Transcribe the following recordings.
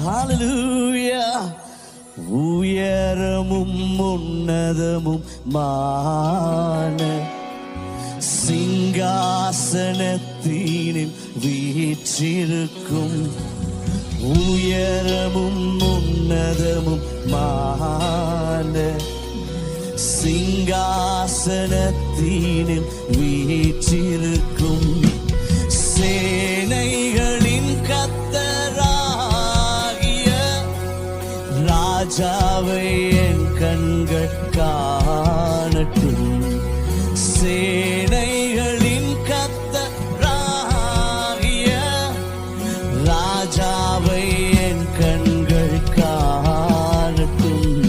ஹல்லேலூயா. உயரமும் உன்னதமும் மான சிங்காசனத்தினில் வீற்றிருக்கும் உயரமும் உன்னதமும் மான சிங்காசனத்தினில் வீற்றிருக்கும் சேனைகளின் கர்த்தராகிய ராஜாவை என் கண்கள் காணட்டும். சேனைகளின் கர்த்தராகிய ராஜாவை என் கண்கள் காணட்டும்.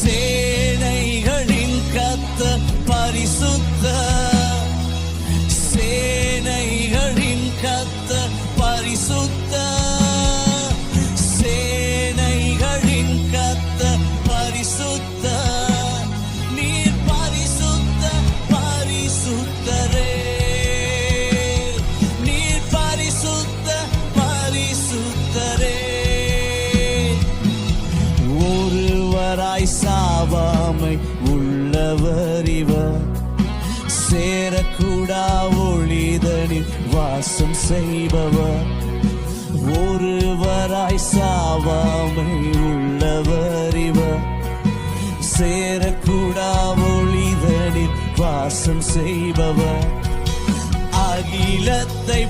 சேனைகளின் கர்த்தர் பரிசுத்தர், சேனைகளின் கர்த்தர் பரிசுத்தர், சேனைகளின் கர்த்தர் பரிசுத்தர். நீர் பரிசுத்த பரிசுத்தரே, நீர் பரிசுத்த பரிசுத்தரே. ஒருவராய் சாவாமை உள்ளவர் இவர், சேரக்கூடா ஒளிதனில் வாசம் செய்பவர். ஒருவராய் சாவாமை உள்ளவர் இவர், சேரக்கூடா ஒளிதனில் வாசம் செய்பவர். அகிலத்தை